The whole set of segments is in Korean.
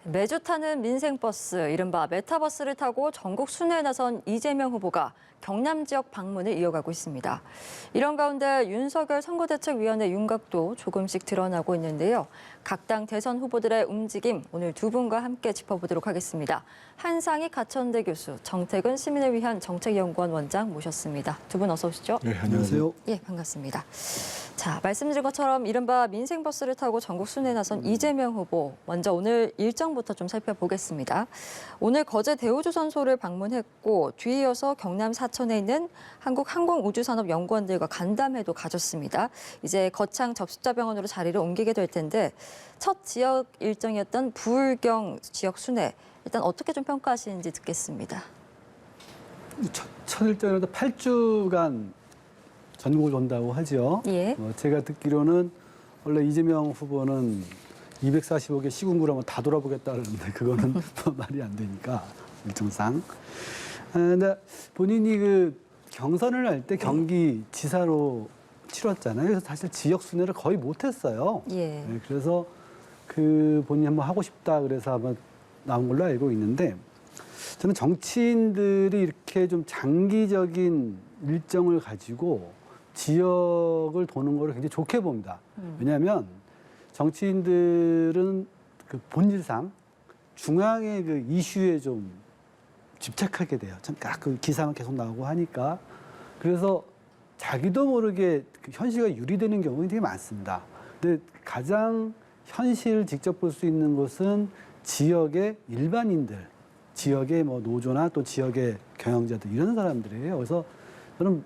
매주 타는 민생버스, 이른바 메타버스를 타고 전국 순회에 나선 이재명 후보가 경남 지역 방문을 이어가고 있습니다. 이런 가운데 윤석열 선거대책위원회 윤곽도 조금씩 드러나고 있는데요. 각 당 대선 후보들의 움직임 오늘 두 분과 함께 짚어보도록 하겠습니다. 한상희 가천대 교수, 정태근 시민을 위한 정책연구원 원장 모셨습니다. 두 분 어서 오시죠. 네, 안녕하세요. 예, 반갑습니다. 자, 말씀드린 것처럼 이른바 민생버스를 타고 전국 순회에 나선 이재명 후보, 먼저 오늘 일정부터 좀 살펴보겠습니다. 오늘 거제 대우조선소를 방문했고 뒤이어서 경남 사천에 있는 한국항공우주산업연구원들과 간담회도 가졌습니다. 이제 거창 접십자병원으로 자리를 옮기게 될 텐데 첫 지역 일정이었던 부울경 지역 순회, 일단 어떻게 좀 평가하시는지 듣겠습니다. 첫 일정에도 8주간 전국을 돈다고 하죠. 예. 제가 듣기로는 원래 이재명 후보는 245개 시군구를 한번 다 돌아보겠다 그러는데 그거는 말이 안 되니까 일정상. 근데 본인이 그 경선을 할 때 경기지사로 치렀잖아요. 그래서 사실 지역 순회를 거의 못했어요. 예. 네, 그래서 그 본인이 한번 하고 싶다 그래서 한번 나온 걸로 알고 있는데 저는 정치인들이 이렇게 좀 장기적인 일정을 가지고 지역을 도는 걸 굉장히 좋게 봅니다. 왜냐하면 정치인들은 그 본질상 중앙의 그 이슈에 좀 집착하게 돼요. 참 그 기사만 계속 나오고 하니까. 그래서 자기도 모르게 그 현실과 유리되는 경우가 되게 많습니다. 근데 가장 현실을 직접 볼 수 있는 것은 지역의 일반인들, 지역의 뭐 노조나 또 지역의 경영자들 이런 사람들이에요. 그래서 저는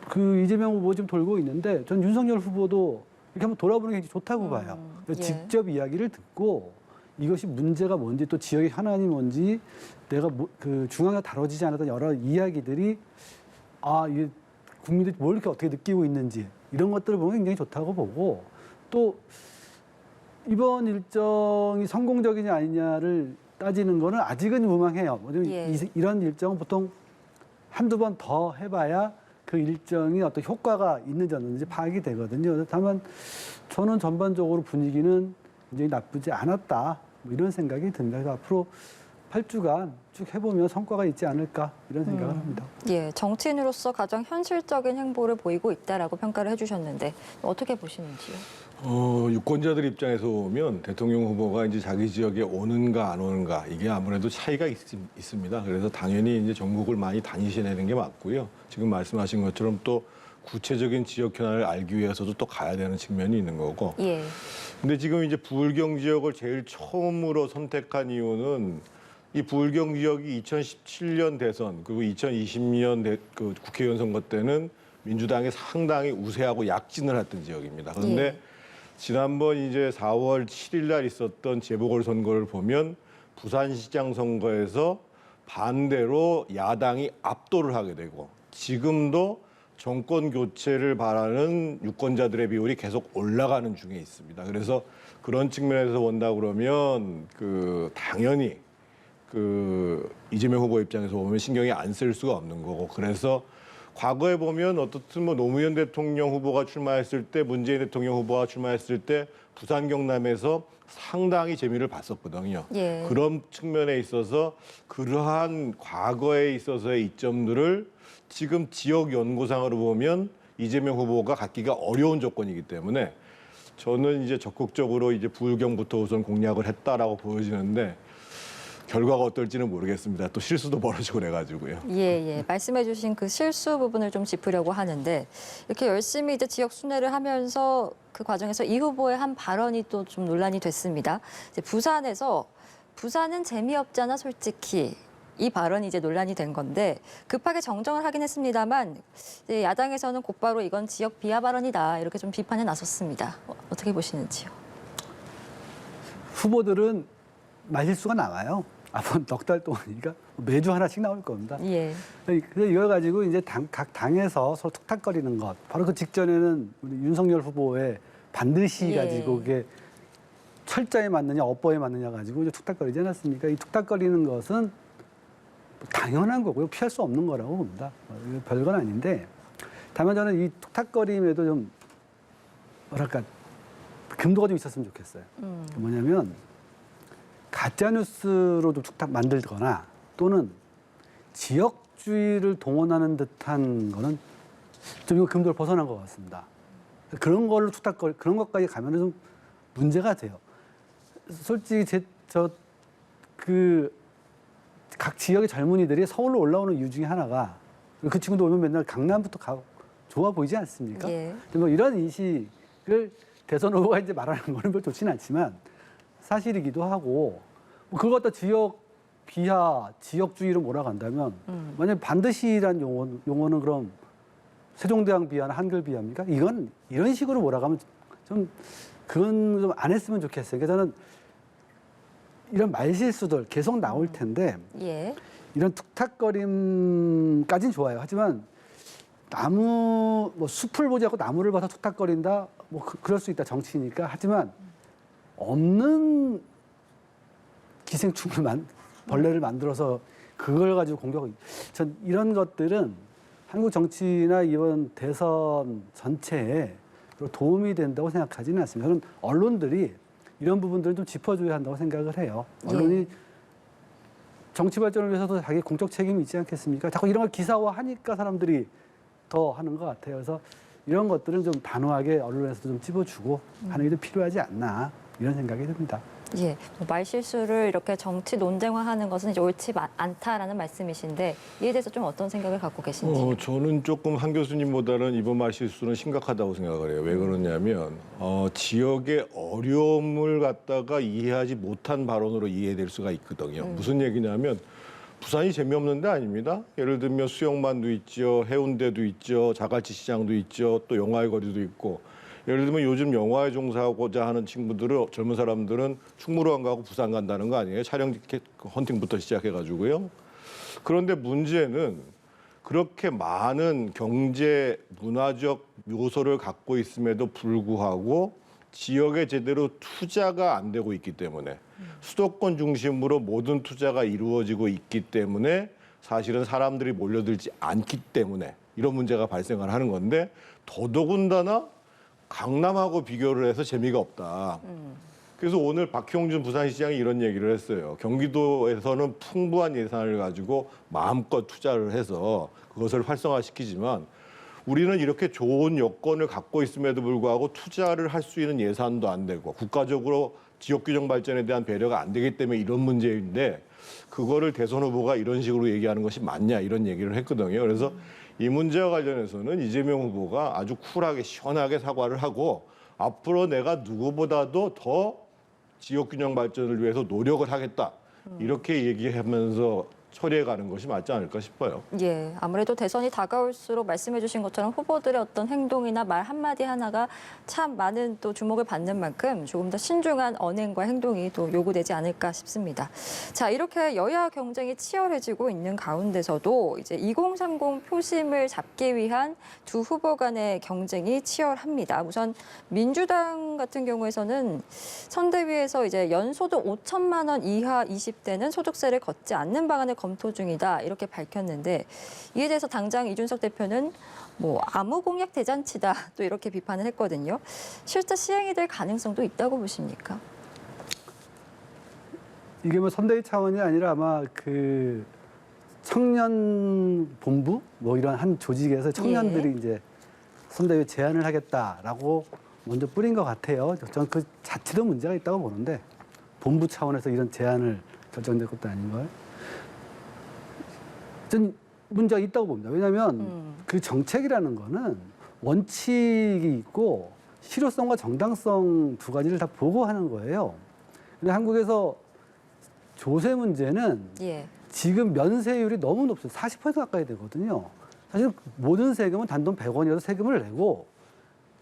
그 이재명 후보 지금 돌고 있는데 전 윤석열 후보도 이렇게 한번 돌아보는 게 좋다고 봐요. 예. 직접 이야기를 듣고 이것이 문제가 뭔지 또 지역의 현안이 뭔지 내가 그 중앙에 다뤄지지 않았던 여러 이야기들이 이게 국민들이 뭘 이렇게 어떻게 느끼고 있는지 이런 것들을 보면 굉장히 좋다고 보고 또 이번 일정이 성공적이냐 아니냐를 따지는 거는 아직은 무망해요. 예. 이런 일정은 보통 한두 번 더 해봐야 그 일정이 어떤 효과가 있는지 없는지 파악이 되거든요. 다만 저는 전반적으로 분위기는 굉장히 나쁘지 않았다. 뭐 이런 생각이 듭니다. 그래서 앞으로 8주간 쭉 해보면 성과가 있지 않을까 이런 생각을 합니다. 예, 정치인으로서 가장 현실적인 행보를 보이고 있다라고 평가를 해주셨는데 어떻게 보시는지요? 유권자들 입장에서 보면 대통령 후보가 이제 자기 지역에 오는가 안 오는가 이게 아무래도 차이가 있습니다. 그래서 당연히 이제 전국을 많이 다니시는 게 맞고요. 지금 말씀하신 것처럼 또 구체적인 지역 현안을 알기 위해서도 또 가야 되는 측면이 있는 거고. 예. 근데 지금 이제 부울경 지역을 제일 처음으로 선택한 이유는 이 부울경 지역이 2017년 대선 그리고 2020년 그 국회의원 선거 때는 민주당이 상당히 우세하고 약진을 했던 지역입니다. 그런데 예. 지난번 이제 4월 7일 날 있었던 재보궐선거를 보면 부산시장 선거에서 반대로 야당이 압도를 하게 되고 지금도 정권 교체를 바라는 유권자들의 비율이 계속 올라가는 중에 있습니다. 그래서 그런 측면에서 본다 그러면 당연히 이재명 후보 입장에서 보면 신경이 안 쓸 수가 없는 거고 그래서 과거에 보면 어떻든 뭐 노무현 대통령 후보가 출마했을 때 문재인 대통령 후보가 출마했을 때 부산 경남에서 상당히 재미를 봤었거든요. 예. 그런 측면에 있어서 그러한 과거에 있어서의 이점들을 지금 지역 연구상으로 보면 이재명 후보가 갖기가 어려운 조건이기 때문에 저는 이제 적극적으로 이제 부울경부터 우선 공략을 했다라고 보여지는데 결과가 어떨지는 모르겠습니다. 또 실수도 벌어지고 그래가지고요. 예. 말씀해주신 그 실수 부분을 좀 짚으려고 하는데 이렇게 열심히 이제 지역 순회를 하면서 그 과정에서 이 후보의 한 발언이 또 좀 논란이 됐습니다. 이제 부산은 재미없잖아 솔직히. 이 발언이 이제 논란이 된 건데 급하게 정정을 하긴 했습니다만 이제 야당에서는 곧바로 이건 지역 비하 발언이다 이렇게 좀 비판에 나섰습니다. 어떻게 보시는지요? 후보들은 말실수가 나와요. 앞으로 넉 달 동안이니까 매주 하나씩 나올 겁니다. 예. 그래서 이걸 가지고 이제 각 당에서 서로 툭탁거리는 것. 바로 그 직전에는 우리 윤석열 후보의 반드시 예. 가지고 그게 철자에 맞느냐 어법에 맞느냐 가지고 이제 툭탁거리지 않았습니까? 이 툭탁거리는 것은 당연한 거고요. 피할 수 없는 거라고 봅니다. 별건 아닌데 다만 저는 이 툭탁거림에도 좀 뭐랄까 금도가 좀 있었으면 좋겠어요. 뭐냐면 가짜 뉴스로도 툭탁 만들거나 또는 지역주의를 동원하는 듯한 거는 좀 이거 금도를 벗어난 것 같습니다. 그런 걸로 툭탁거리 그런 것까지 가면은 좀 문제가 돼요. 솔직히 각 지역의 젊은이들이 서울로 올라오는 이유 중에 하나가 그 친구도 오면 맨날 강남부터 가고 좋아 보이지 않습니까? 예. 뭐 이런 인식을 대선 후보가 이제 말하는 거는 별로 좋지는 않지만 사실이기도 하고 뭐 그걸 갖다 지역 비하, 지역주의로 몰아간다면 만약 반드시란 용어는 그럼 세종대왕 비하나 한글 비하입니까? 이건 이런 식으로 몰아가면 좀 그건 좀 안 했으면 좋겠어요. 그래서 저는 이런 말실수들 계속 나올 텐데 예. 이런 툭탁거림까지는 좋아요. 하지만 나무 뭐 숲을 보지 않고 나무를 봐서 툭탁거린다. 뭐 그럴 수 있다. 정치니까. 하지만 없는 기생충을 벌레를 만들어서 그걸 가지고 공격을 전 이런 것들은 한국 정치나 이번 대선 전체에 도움이 된다고 생각하지는 않습니다. 저는 언론들이 이런 부분들을 좀 짚어줘야 한다고 생각을 해요. 언론이 정치 발전을 위해서도 자기 공적 책임이 있지 않겠습니까? 자꾸 이런 걸 기사화하니까 사람들이 더 하는 것 같아요. 그래서 이런 것들은 좀 단호하게 언론에서도 좀 찝어주고 하는 게 좀 필요하지 않나 이런 생각이 듭니다. 예, 뭐 말실수를 이렇게 정치 논쟁화하는 것은 이제 옳지 않다라는 말씀이신데 이에 대해서 좀 어떤 생각을 갖고 계신지. 저는 조금 한 교수님보다는 이번 말실수는 심각하다고 생각을 해요. 왜 그러냐면 지역의 어려움을 갖다가 이해하지 못한 발언으로 이해될 수가 있거든요. 무슨 얘기냐면 부산이 재미없는 데 아닙니다. 예를 들면 수영만도 있죠, 해운대도 있죠, 자갈치 시장도 있죠, 또 영화의 거리도 있고. 예를 들면 요즘 영화에 종사하고자 하는 친구들은 젊은 사람들은 충무로 안 가고 부산 간다는 거 아니에요? 촬영 티켓 헌팅부터 시작해가지고요. 그런데 문제는 그렇게 많은 경제 문화적 요소를 갖고 있음에도 불구하고 지역에 제대로 투자가 안 되고 있기 때문에 수도권 중심으로 모든 투자가 이루어지고 있기 때문에 사실은 사람들이 몰려들지 않기 때문에 이런 문제가 발생을 하는 건데 더더군다나 강남하고 비교를 해서 재미가 없다. 그래서 오늘 박형준 부산시장이 이런 얘기를 했어요. 경기도에서는 풍부한 예산을 가지고 마음껏 투자를 해서 그것을 활성화시키지만 우리는 이렇게 좋은 여건을 갖고 있음에도 불구하고 투자를 할 수 있는 예산도 안 되고 국가적으로 지역균형 발전에 대한 배려가 안 되기 때문에 이런 문제인데 그거를 대선 후보가 이런 식으로 얘기하는 것이 맞냐 이런 얘기를 했거든요. 그래서 이 문제와 관련해서는 이재명 후보가 아주 쿨하게 시원하게 사과를 하고 앞으로 내가 누구보다도 더 지역균형 발전을 위해서 노력을 하겠다. 이렇게 얘기하면서 처리해가는 것이 맞지 않을까 싶어요. 예, 아무래도 대선이 다가올수록 말씀해 주신 것처럼 후보들의 어떤 행동이나 말 한마디 하나가 참 많은 또 주목을 받는 만큼 조금 더 신중한 언행과 행동이 또 요구되지 않을까 싶습니다. 자, 이렇게 여야 경쟁이 치열해지고 있는 가운데서도 이제 2030 표심을 잡기 위한 두 후보 간의 경쟁이 치열합니다. 우선 민주당 같은 경우에서는 선대위에서 이제 연소득 5천만 원 이하 20대는 소득세를 걷지 않는 방안을 검토 중이다 이렇게 밝혔는데 이에 대해서 당장 이준석 대표는 뭐 아무 공약 대잔치다 또 이렇게 비판을 했거든요. 실제 시행이 될 가능성도 있다고 보십니까? 이게 뭐 선대위 차원이 아니라 아마 그 청년 본부 뭐 이런 한 조직에서 청년들이 이제 선대위 제안을 하겠다라고 먼저 뿌린 것 같아요. 저는 그 자체도 문제가 있다고 보는데 본부 차원에서 이런 제안을 결정될 것도 아닌 걸. 전 문제가 있다고 봅니다. 왜냐하면 그 정책이라는 거는 원칙이 있고 실효성과 정당성 두 가지를 다 보고 하는 거예요. 근데 한국에서 조세 문제는 지금 면세율이 너무 높아요. 40% 가까이 되거든요. 사실 모든 세금은 단돈 100원이라도 세금을 내고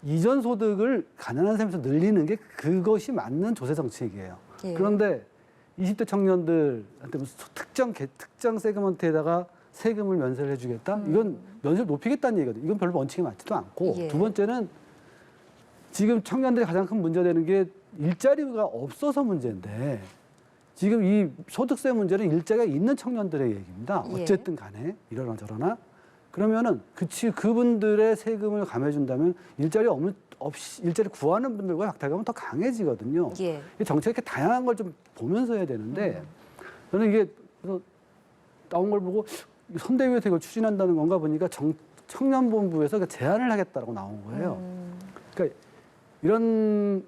이전 소득을 가난한 삶에서 늘리는 게 그것이 맞는 조세 정책이에요. 그런데 20대 청년들한테 무슨 특정 세금한테다가 세금을 면세를 해주겠다? 이건 면세를 높이겠다는 얘기거든요. 이건 별로 원칙에 맞지도 않고. 두 번째는 지금 청년들이 가장 큰 문제되는 게 일자리가 없어서 문제인데 지금 이 소득세 문제는 일자리가 있는 청년들의 얘기입니다. 어쨌든 간에 이러나 저러나. 그러면은 그분들의 세금을 감해준다면 일자리 구하는 분들과 박탈감은 더 강해지거든요. 예. 이 정책이 다양한 걸 좀 보면서 해야 되는데 저는 이게 그래서 나온 걸 보고 선대위에서 이걸 추진한다는 건가 보니까 청년본부에서 제안을 하겠다라고 나온 거예요. 그러니까 이런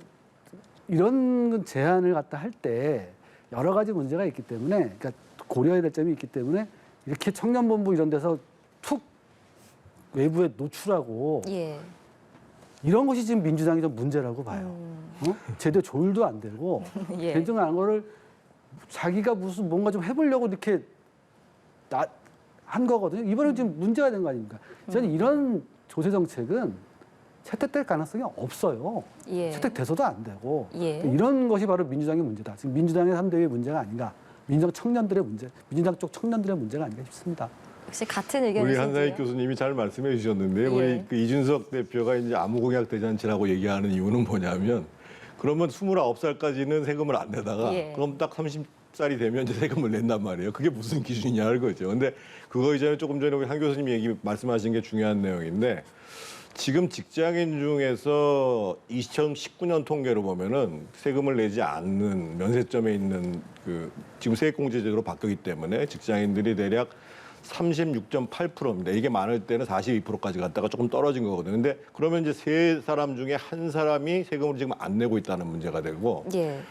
제안을 갖다 할 때 여러 가지 문제가 있기 때문에, 그러니까 고려해야 될 점이 있기 때문에 이렇게 청년본부 이런 데서 툭 외부에 노출하고 예. 이런 것이 지금 민주당이 좀 문제라고 봐요. 제대로 조율도 안 되고 예. 결정한 거를 자기가 무슨 뭔가 좀 해보려고 이렇게 한 거거든요. 이번에 지금 문제가 된 거 아닙니까? 저는 이런 조세 정책은 채택될 가능성이 없어요. 예. 채택돼서도 안 되고 예. 이런 것이 바로 민주당의 문제다. 지금 민주당의 3대의 문제가 아닌가. 민주당 청년들의 문제, 민주당 쪽 청년들의 문제가 아닌가 싶습니다. 역시 같은 우리 의견이신데요. 한상익 교수님이 잘 말씀해 주셨는데 예. 우리 그 이준석 대표가 이제 아무 공약 대잔치라고 얘기하는 이유는 뭐냐면 그러면 29살까지는 세금을 안 내다가 예. 그럼 딱 30살이 되면 이제 세금을 낸단 말이에요. 그게 무슨 기준이냐 이거죠. 근데 그거 이전에 조금 전에 우리 한 교수님이 말씀하신 게 중요한 내용인데 지금 직장인 중에서 2019년 통계로 보면은 세금을 내지 않는 면세점에 있는 그 지금 세액공제제도로 바뀌기 때문에 직장인들이 대략 36.8%입니다. 이게 많을 때는 42%까지 갔다가 조금 떨어진 거거든요. 근데 그러면 이제 세 사람 중에 한 사람이 세금을 지금 안 내고 있다는 문제가 되고 예.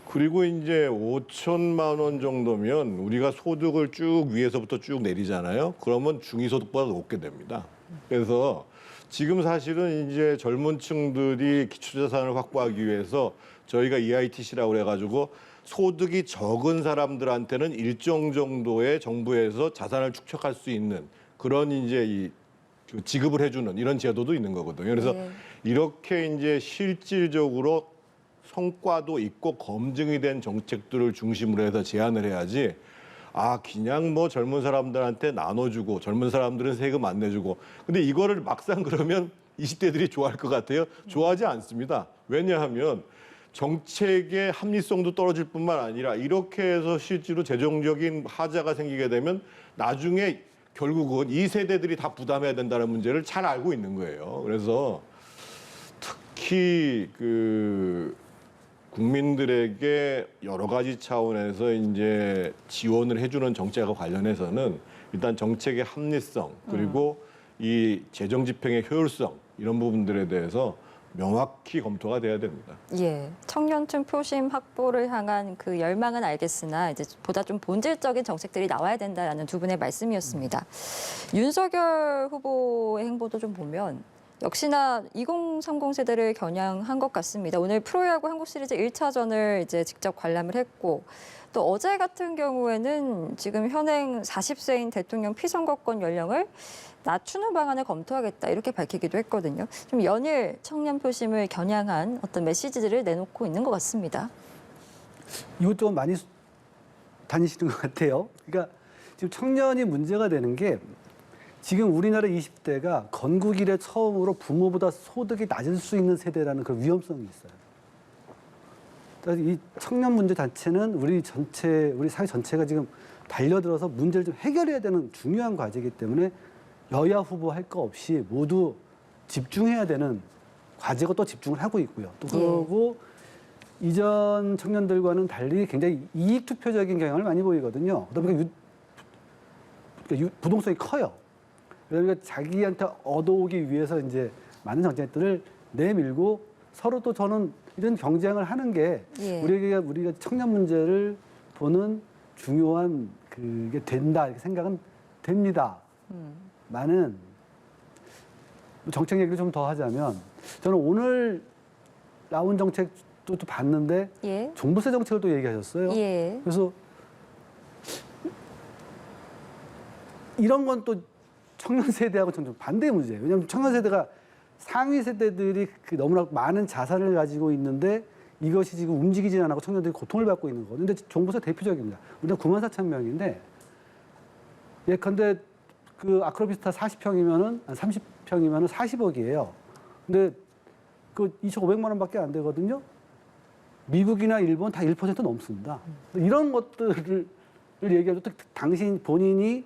그리고 이제 5천만 원 정도면 우리가 소득을 쭉 위에서부터 쭉 내리잖아요. 그러면 중위소득보다 높게 됩니다. 그래서 지금 사실은 이제 젊은 층들이 기초자산을 확보하기 위해서 저희가 EITC라고 그래가지고 소득이 적은 사람들한테는 일정 정도의 정부에서 자산을 축적할 수 있는 그런 이제 이 지급을 해주는 이런 제도도 있는 거거든요. 그래서 네. 이렇게 이제 실질적으로 성과도 있고 검증이 된 정책들을 중심으로 해서 제안을 해야지. 아, 그냥 뭐 젊은 사람들한테 나눠주고 젊은 사람들은 세금 안 내주고. 근데 이거를 막상 그러면 20대들이 좋아할 것 같아요? 좋아하지 않습니다. 왜냐하면 정책의 합리성도 떨어질 뿐만 아니라 이렇게 해서 실제로 재정적인 하자가 생기게 되면 나중에 결국은 이 세대들이 다 부담해야 된다는 문제를 잘 알고 있는 거예요. 그래서 특히 그 국민들에게 여러 가지 차원에서 이제 지원을 해주는 정책과 관련해서는 일단 정책의 합리성 그리고 이 재정 집행의 효율성 이런 부분들에 대해서 명확히 검토가 돼야 됩니다. 예, 청년층 표심 확보를 향한 그 열망은 알겠으나 이제 보다 좀 본질적인 정책들이 나와야 된다라는 두 분의 말씀이었습니다. 윤석열 후보의 행보도 좀 보면 역시나 2030 세대를 겨냥한 것 같습니다. 오늘 프로야구 한국 시리즈 1차전을 이제 직접 관람을 했고 또 어제 같은 경우에는 지금 현행 40세인 대통령 피선거권 연령을 낮추는 방안을 검토하겠다 이렇게 밝히기도 했거든요. 좀 연일 청년 표심을 겨냥한 어떤 메시지들을 내놓고 있는 것 같습니다. 이것도 좀 많이 다니시는 것 같아요. 그러니까 지금 청년이 문제가 되는 게 지금 우리나라 20대가 건국 이래 처음으로 부모보다 소득이 낮을 수 있는 세대라는 그런 위험성이 있어요. 그래서 이 청년 문제 자체는 우리 사회 전체가 지금 달려들어서 문제를 좀 해결해야 되는 중요한 과제이기 때문에 여야 후보 할 거 없이 모두 집중해야 되는 과제고 또 집중을 하고 있고요. 또 그러고 이전 청년들과는 달리 굉장히 이익 투표적인 경향을 많이 보이거든요. 그러다 보니까 부동성이 커요. 그러니까 자기한테 얻어오기 위해서 이제 많은 정책들을 내밀고 서로 또 저는 이런 경쟁을 하는 게 우리가 청년 문제를 보는 중요한 그게 된다 이렇게 생각은 됩니다. 많은 정책 얘기를 좀 더 하자면 저는 오늘 나온 정책도 또 봤는데 종부세 정책을 또 얘기하셨어요. 그래서 이런 건 또 청년 세대하고 좀 반대의 문제예요. 왜냐하면 청년 세대가 상위 세대들이 너무나 많은 자산을 가지고 있는데 이것이 지금 움직이지 않고 청년들이 고통을 받고 있는 거거든요. 근데 종부세 대표적입니다. 우리가 94,000명인데 예컨대 그 아크로비스타 40평이면은 30평이면은 40억이에요. 근데 그 2,500만 원밖에 안 되거든요. 미국이나 일본 다 1% 넘습니다. 이런 것들을 얘기하죠. 또 당신 본인이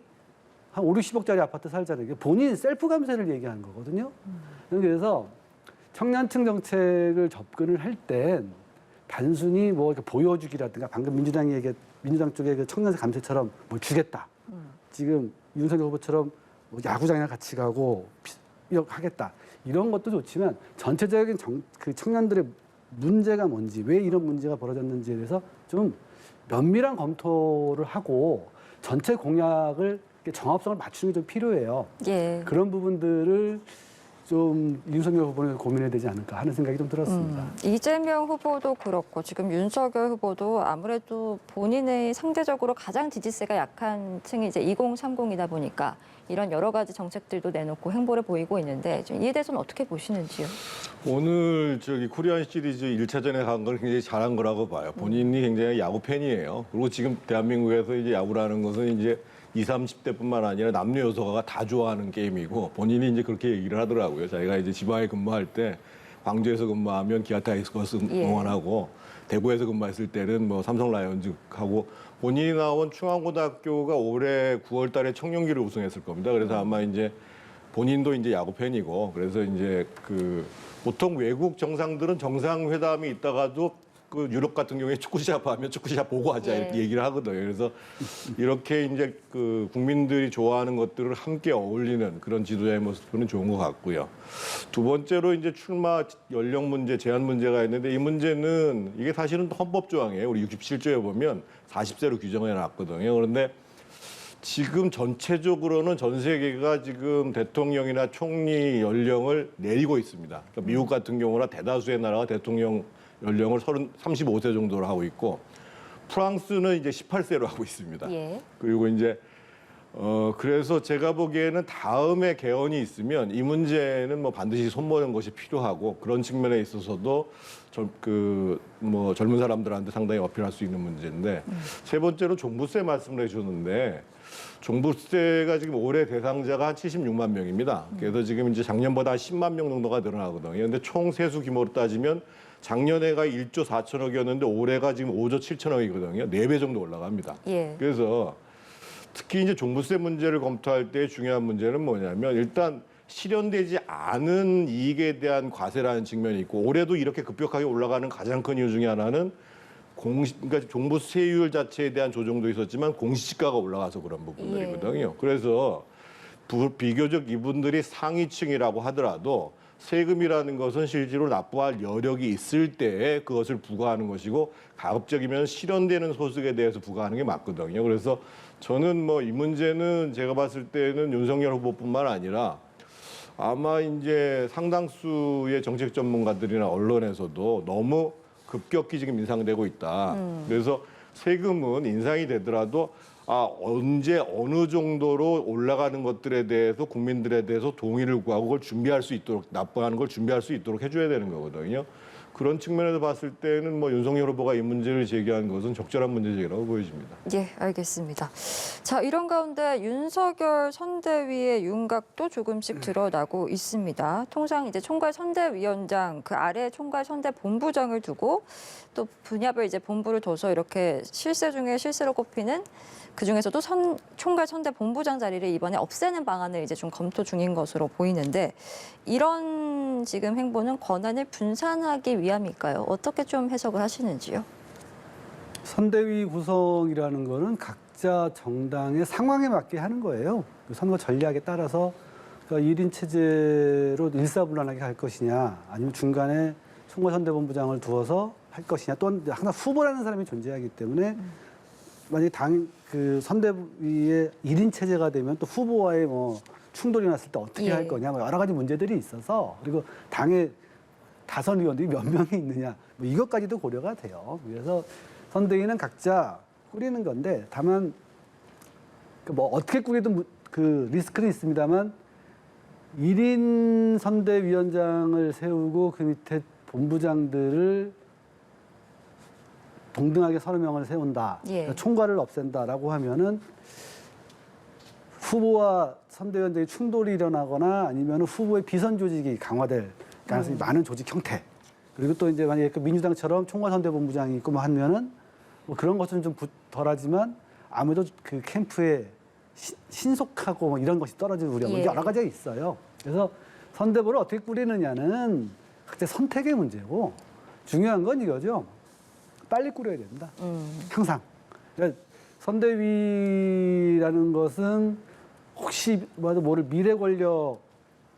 한 5, 60억짜리 아파트 살자는 게 본인 셀프 감세를 얘기하는 거거든요. 그래서 청년층 정책을 접근을 할 땐 단순히 뭐 이렇게 보여주기라든가 방금 민주당 쪽의 그 청년세 감세처럼 뭘 주겠다. 지금 윤석열 후보처럼 뭐 야구장이나 같이 가고 하겠다. 이런 것도 좋지만 전체적인 그 청년들의 문제가 뭔지, 왜 이런 문제가 벌어졌는지에 대해서 좀 면밀한 검토를 하고 전체 공약을 정합성을 맞추는 게 좀 필요해요. 예. 그런 부분들을 좀 윤석열 후보는 고민해야 되지 않을까 하는 생각이 좀 들었습니다. 이재명 후보도 그렇고 지금 윤석열 후보도 아무래도 본인의 상대적으로 가장 지지세가 약한 층이 이제 2030이다 보니까 이런 여러 가지 정책들도 내놓고 행보를 보이고 있는데 좀 이에 대해서는 어떻게 보시는지요? 오늘 코리안 시리즈 1차전에 간 걸 굉장히 잘한 거라고 봐요. 본인이 굉장히 야구 팬이에요. 그리고 지금 대한민국에서 이제 야구라는 것은 이제 20, 30대뿐만 아니라 남녀 여소가 다 좋아하는 게임이고 본인이 이제 그렇게 얘기를 하더라고요. 자기가 이제 지방에 근무할 때 광주에서 근무하면 기아 타이거스 응원하고 대구에서 근무했을 때는 뭐 삼성 라이온즈 하고 본인이 나온 충암고등학교가 올해 9월 달에 청룡기를 우승했을 겁니다. 그래서 아마 이제 본인도 이제 야구 팬이고 그래서 이제 보통 외국 정상들은 정상회담이 있다가도 그 유럽 같은 경우에 축구시합 하면 축구시합 보고 하자 이렇게 얘기를 하거든요. 그래서 이렇게 이제 국민들이 좋아하는 것들을 함께 어울리는 그런 지도자의 모습은 좋은 것 같고요. 두 번째로 이제 출마 연령 문제, 제한 문제가 있는데 이 문제는 이게 사실은 헌법 조항이에요. 우리 67조에 보면 40세로 규정해 놨거든요. 그런데 지금 전체적으로는 전 세계가 지금 대통령이나 총리 연령을 내리고 있습니다. 그러니까 미국 같은 경우나 대다수의 나라가 대통령 연령을 35세 정도로 하고 있고 프랑스는 이제 18세로 하고 있습니다. 예. 그리고 이제 그래서 제가 보기에는 다음에 개헌이 있으면 이 문제는 뭐 반드시 손보는 것이 필요하고 그런 측면에 있어서도 젊은 사람들한테 상당히 어필할 수 있는 문제인데 세 번째로 종부세 말씀을 해주셨는데 종부세가 지금 올해 대상자가 한 76만 명입니다. 그래서 지금 이제 작년보다 한 10만 명 정도가 늘어나거든요. 그런데 총 세수 규모로 따지면 작년에가 1조 4천억이었는데 올해가 지금 5조 7천억이거든요. 4배 정도 올라갑니다. 예. 그래서 특히 이제 종부세 문제를 검토할 때 중요한 문제는 뭐냐면 일단 실현되지 않은 이익에 대한 과세라는 측면이 있고 올해도 이렇게 급격하게 올라가는 가장 큰 이유 중에 하나는 그러니까 종부세율 자체에 대한 조정도 있었지만 공시지가가 올라가서 그런 부분들이거든요. 그래서 비교적 이분들이 상위층이라고 하더라도 세금이라는 것은 실제로 납부할 여력이 있을 때에 그것을 부과하는 것이고 가급적이면 실현되는 소득에 대해서 부과하는 게 맞거든요. 그래서 저는 뭐 이 문제는 제가 봤을 때는 윤석열 후보뿐만 아니라 아마 이제 상당수의 정책 전문가들이나 언론에서도 너무 급격히 지금 인상되고 있다. 그래서 세금은 인상이 되더라도 언제 어느 정도로 올라가는 것들에 대해서 국민들에 대해서 동의를 구하고 그걸 준비할 수 있도록 납부하는 걸 준비할 수 있도록 해줘야 되는 거거든요. 그런 측면에서 봤을 때는 뭐 윤석열 후보가 이 문제를 제기한 것은 적절한 문제 제기라고 보여집니다. 예, 알겠습니다. 자, 이런 가운데 윤석열 선대위의 윤곽도 조금씩 드러나고 있습니다. 통상 이제 총괄 선대위원장 그 아래 총괄 선대본부장을 두고 또 분야별 이제 본부를 둬서 이렇게 실세 중에 실세로 꼽히는 그 중에서도 총괄 선대본부장 자리를 이번에 없애는 방안을 이제 좀 검토 중인 것으로 보이는데 이런 지금 행보는 권한을 분산하기 위함일까요? 어떻게 좀 해석을 하시는지요? 선대위 구성이라는 거는 각자 정당의 상황에 맞게 하는 거예요. 그 선거 전략에 따라서 그러니까 1인 체제로 일사불란하게 갈 것이냐 아니면 중간에 총괄 선대본부장을 두어서 할 것이냐 또는 항상 후보라는 사람이 존재하기 때문에 만약에 그 선대위의 1인 체제가 되면 또 후보와의 뭐 충돌이 났을 때 어떻게 할 거냐 뭐 여러 가지 문제들이 있어서 그리고 당의 다선 의원들이 몇 명이 있느냐 뭐 이것까지도 고려가 돼요. 그래서 선대위는 각자 꾸리는 건데 다만 뭐 어떻게 꾸리든 그 리스크는 있습니다만 1인 선대위원장을 세우고 그 밑에 본부장들을 동등하게 서너 명을 세운다. 예. 총괄을 없앤다라고 하면은 후보와 선대위원장의 충돌이 일어나거나 아니면 후보의 비선 조직이 강화될 가능성이 많은 조직 형태. 그리고 또 이제 만약에 그 민주당처럼 총괄 선대본부장이 있고 뭐 하면은 뭐 그런 것은 좀 덜하지만 아무래도 그 캠프의 신속하고 뭐 이런 것이 떨어지는 우려가 예. 여러 가지가 있어요. 그래서 선대보를 어떻게 꾸리느냐는 각자 선택의 문제고 중요한 건 이거죠. 빨리 꾸려야 된다. 항상. 그러니까 선대위라는 것은 혹시 모를 미래 권력에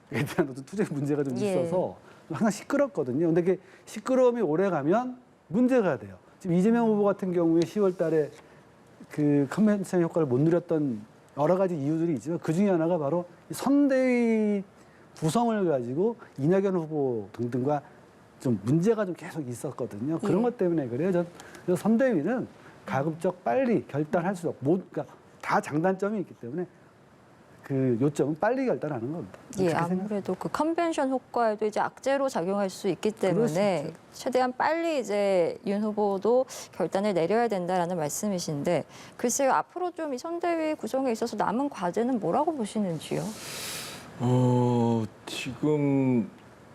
대한 어떤 투쟁 문제가 좀 예. 있어서 항상 시끄럽거든요. 근데 그 시끄러움이 오래 가면 문제가 돼요. 지금 이재명 후보 같은 경우에 10월 달에 그 컨벤션 효과를 못 누렸던 여러 가지 이유들이 있지만 그 중에 하나가 바로 이 선대위 구성을 가지고 이낙연 후보 등등과 좀 문제가 좀 계속 있었거든요. 그런 예. 것 때문에 그래요. 그래서 선대위는 가급적 빨리 결단할 수 없고, 그러니까 다 장단점이 있기 때문에 그 요점은 빨리 결단하는 겁니다. 예, 그렇게 생각합니다. 아무래도 그 컨벤션 효과에도 이제 악재로 작용할 수 있기 그럴 수 때문에 있죠. 최대한 빨리 이제 윤 후보도 결단을 내려야 된다라는 말씀이신데 글쎄요 앞으로 좀 이 선대위 구성에 있어서 남은 과제는 뭐라고 보시는지요? 지금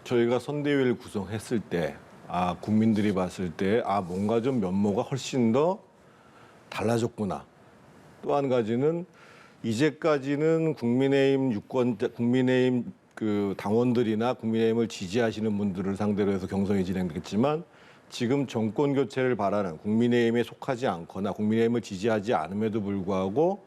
저희가 선대위를 구성했을 때, 국민들이 봤을 때, 뭔가 좀 면모가 훨씬 더 달라졌구나. 또 한 가지는 이제까지는 국민의힘 그 당원들이나 국민의힘을 지지하시는 분들을 상대로 해서 경선이 진행됐지만 지금 정권 교체를 바라는 국민의힘에 속하지 않거나 국민의힘을 지지하지 않음에도 불구하고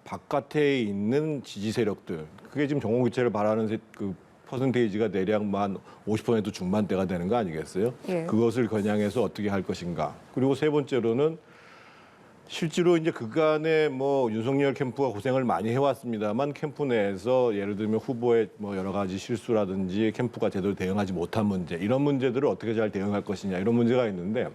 바깥에 있는 지지 세력들, 그게 지금 정권 교체를 바라는 그 퍼센테이지가 대략 한 50% 중반대가 되는 거 아니겠어요? 예. 그것을 겨냥해서 어떻게 할 것인가. 그리고 세 번째로는 실제로 이제 그간에 뭐 윤석열 캠프가 고생을 많이 해왔습니다만 캠프 내에서 예를 들면 후보의 뭐 여러 가지 실수라든지 캠프가 제대로 대응하지 못한 문제, 이런 문제들을 어떻게 잘 대응할 것이냐, 이런 문제가 있는데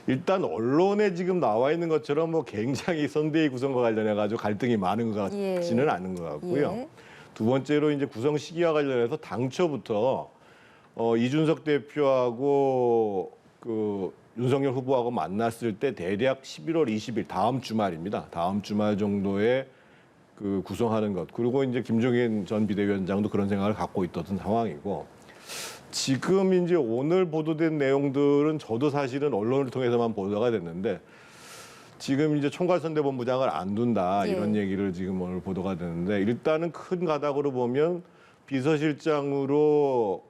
일단 언론에 지금 나와 있는 것처럼 뭐 굉장히 선대위 구성과 관련해 가지고 갈등이 많은 것 같지는 않은 것 같고요. 예. 두 번째로 이제 구성 시기와 관련해서 당초부터 이준석 대표하고 그 윤석열 후보하고 만났을 때 대략 11월 20일 다음 주말입니다. 다음 주말 정도에 그 구성하는 것. 그리고 이제 김종인 전 비대위원장도 그런 생각을 갖고 있었던 상황이고 지금 이제 오늘 보도된 내용들은 저도 사실은 언론을 통해서만 보도가 됐는데 지금 이제 총괄선대본부장을 안 둔다 예. 이런 얘기를 지금 오늘 보도가 됐는데 일단은 큰 가닥으로 보면 비서실장으로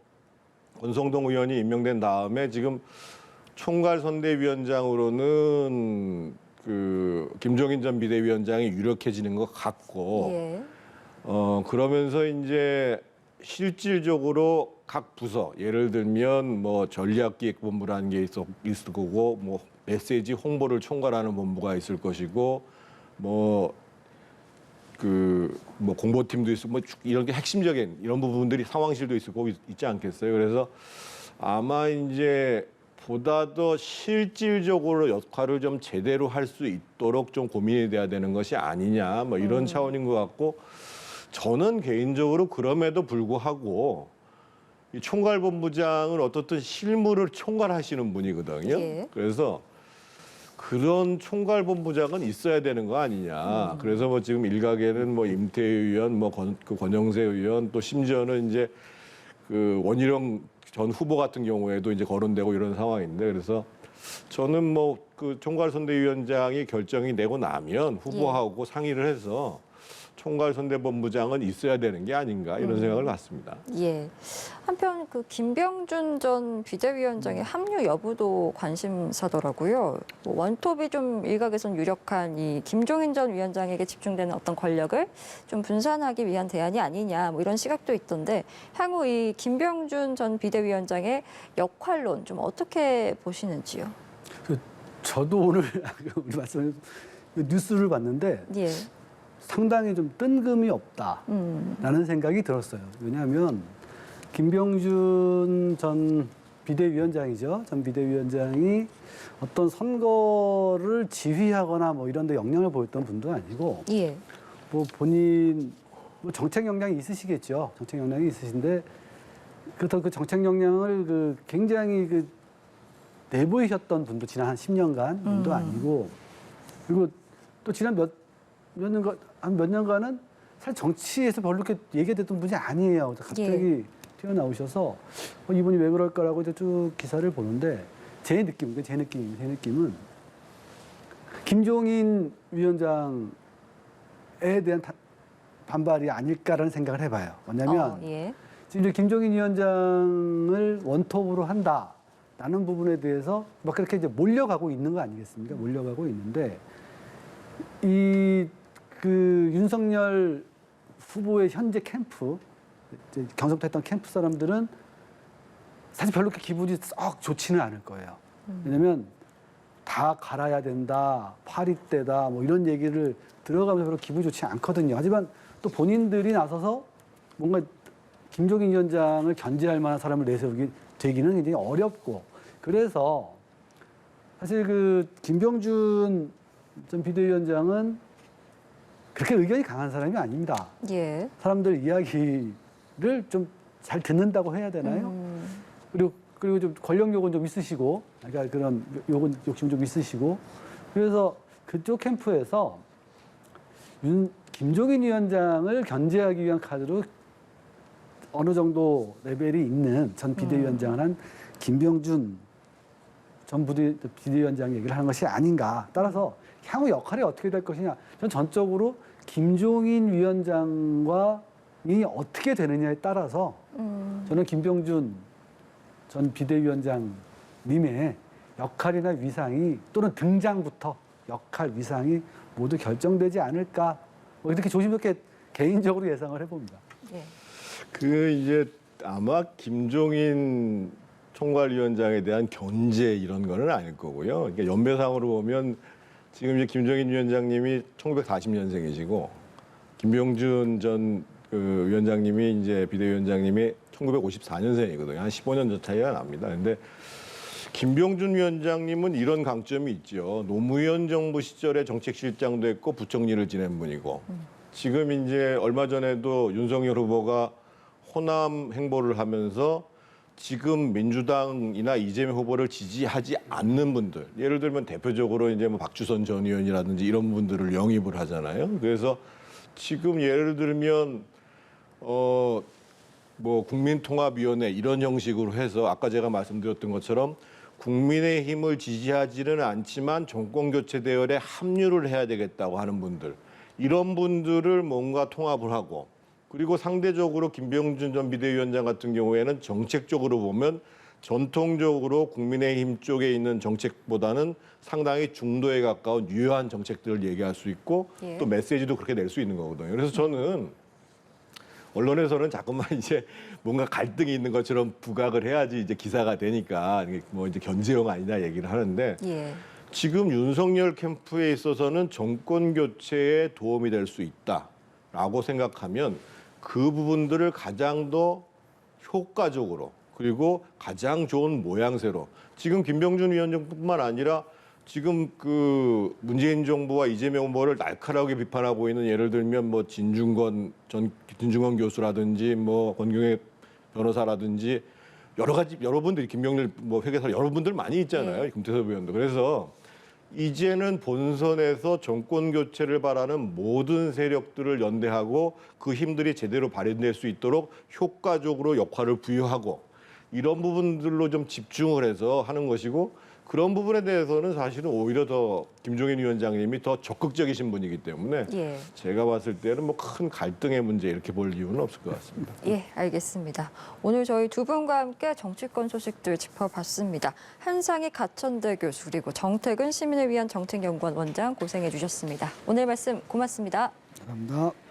권성동 의원이 임명된 다음에 지금 총괄선대위원장으로는 그 김종인 전 비대위원장이 유력해지는 것 같고 예. 그러면서 이제 실질적으로 각 부서 예를 들면 뭐 전략기획본부라는 게 있을 거고 뭐 메시지 홍보를 총괄하는 본부가 있을 것이고 뭐 공보팀도 있고 뭐 이런 게 핵심적인 이런 부분들이 상황실도 있을 거고 있지 않겠어요. 그래서 아마 이제 보다 더 실질적으로 역할을 좀 제대로 할 수 있도록 좀 고민이 돼야 되는 것이 아니냐 뭐 이런 차원인 것 같고 저는 개인적으로 그럼에도 불구하고 이 총괄본부장은 어떻든 실무를 총괄하시는 분이거든요. 예. 그래서 그런 총괄본부장은 있어야 되는 거 아니냐. 그래서 뭐 지금 일각에는 뭐 임태희 의원, 그 권영세 의원 또 심지어는 이제 그 원희룡 전 후보 같은 경우에도 이제 거론되고 이런 상황인데 그래서 저는 뭐 그 총괄선대위원장이 결정이 되고 나면 후보하고 상의를 해서 총괄선대본부장은 있어야 되는 게 아닌가 이런 생각을 갖습니다. 예. 한편 그 김병준 전 비대위원장의 합류 여부도 관심사더라고요. 뭐 원톱이 좀 일각에선 유력한 이 김종인 전 위원장에게 집중되는 어떤 권력을 좀 분산하기 위한 대안이 아니냐 뭐 이런 시각도 있던데 향후 이 김병준 전 비대위원장의 역할론 좀 어떻게 보시는지요? 저도 오늘 우리 말씀 뉴스를 봤는데 예. 상당히 좀 뜬금이 없다라는 생각이 들었어요. 왜냐하면 김병준 전 비대위원장이죠. 전 비대위원장이 어떤 선거를 지휘하거나 뭐 이런 데 영향을 보였던 분도 아니고 예. 뭐 본인 뭐 정책 역량이 있으시겠죠. 정책 역량이 있으신데 그렇다고 그 정책 역량을 그 굉장히 그 내보이셨던 분도 지난 한 10년간 분도 아니고 그리고 또 지난 몇 년간은 사실 정치에서 별로 이렇게 얘기됐던 분이 아니에요. 갑자기 튀어나오셔서 이분이 왜 그럴까라고 이제 쭉 기사를 보는데 제 느낌은 김종인 위원장의 대한 반발이 아닐까라는 생각을 해봐요. 뭐냐면 예. 지금 이제 김종인 위원장을 원톱으로 한다라는 부분에 대해서 막 그렇게 이제 몰려가고 있는 거 아니겠습니까? 몰려가고 있는데 그 윤석열 후보의 현재 캠프, 이제 경선했던 캠프 사람들은 사실 별로 그렇게 기분이 썩 좋지는 않을 거예요. 왜냐면 다 갈아야 된다, 파리 때다, 뭐 이런 얘기를 들어가면서 별로 기분이 좋지 않거든요. 하지만 또 본인들이 나서서 뭔가 김종인 위원장을 견제할 만한 사람을 내세우기 되기는 굉장히 어렵고, 그래서 사실 그 김병준 전 비대위원장은 그렇게 의견이 강한 사람이 아닙니다. 예. 사람들 이야기를 좀 잘 듣는다고 해야 되나요? 그리고 좀 권력 욕은 좀 있으시고, 그러니까 그런 욕심 좀 있으시고, 그래서 그쪽 캠프에서 김종인 위원장을 견제하기 위한 카드로 어느 정도 레벨이 있는 전 비대위원장을 한 김병준 전 비대위원장 얘기를 하는 것이 아닌가. 따라서 향후 역할이 어떻게 될 것이냐. 전 전적으로 김종인 위원장이 어떻게 되느냐에 따라서 저는 김병준 전 비대위원장님의 역할이나 위상이 또는 등장부터 역할, 위상이 모두 결정되지 않을까. 뭐 이렇게 조심스럽게 개인적으로 예상을 해봅니다. 예. 그 이제 아마 김종인 총괄위원장에 대한 견제 이런 거는 아닐 거고요. 그러니까 연배상으로 보면 지금 이제 김종인 위원장님이 1940년생이시고 김병준 전 그 위원장님이 이제 비대위원장님이 1954년생이거든요. 한 15년 전 차이가 납니다. 근데 김병준 위원장님은 이런 강점이 있죠. 노무현 정부 시절에 정책실장도 했고 부총리를 지낸 분이고 지금 이제 얼마 전에도 윤석열 후보가 호남 행보를 하면서 지금 민주당이나 이재명 후보를 지지하지 않는 분들, 예를 들면 대표적으로 이제 뭐 박주선 전 의원이라든지 이런 분들을 영입을 하잖아요. 그래서 지금 예를 들면 뭐 국민통합위원회 이런 형식으로 해서 아까 제가 말씀드렸던 것처럼 국민의힘을 지지하지는 않지만 정권교체 대열에 합류를 해야 되겠다고 하는 분들, 이런 분들을 뭔가 통합을 하고, 그리고 상대적으로 김병준 전 비대위원장 같은 경우에는 정책적으로 보면 전통적으로 국민의힘 쪽에 있는 정책보다는 상당히 중도에 가까운 유효한 정책들을 얘기할 수 있고 예. 또 메시지도 그렇게 낼 수 있는 거거든요. 그래서 저는 언론에서는 자꾸만 이제 뭔가 갈등이 있는 것처럼 부각을 해야지 이제 기사가 되니까 이게 뭐 이제 견제용 아니냐 얘기를 하는데 예. 지금 윤석열 캠프에 있어서는 정권 교체에 도움이 될 수 있다라고 생각하면 그 부분들을 가장 더 효과적으로 그리고 가장 좋은 모양새로 진경준 김병준 위원장뿐만 아니라 지금 그 문재인 정부와 이재명 후보를 날카롭게 비판하고 있는 예를 들면 뭐 진중권 교수라든지 뭐 권경혜 변호사라든지 여러 가지 여러분들이 김병렬 뭐 회계사 여러분들 많이 있잖아요. 네. 금태섭 의원도. 그래서 이제는 본선에서 정권 교체를 바라는 모든 세력들을 연대하고 그 힘들이 제대로 발휘될 수 있도록 효과적으로 역할을 부여하고 이런 부분들로 좀 집중을 해서 하는 것이고 그런 부분에 대해서는 사실은 오히려 더 김종인 위원장님이 더 적극적이신 분이기 때문에 예. 제가 봤을 때는 뭐 큰 갈등의 문제 이렇게 볼 이유는 없을 것 같습니다. 예, 알겠습니다. 오늘 저희 두 분과 함께 정치권 소식들 짚어봤습니다. 한상희 가천대 교수 그리고 정태근 시민을 위한 정책연구원 원장 고생해 주셨습니다. 오늘 말씀 고맙습니다. 감사합니다.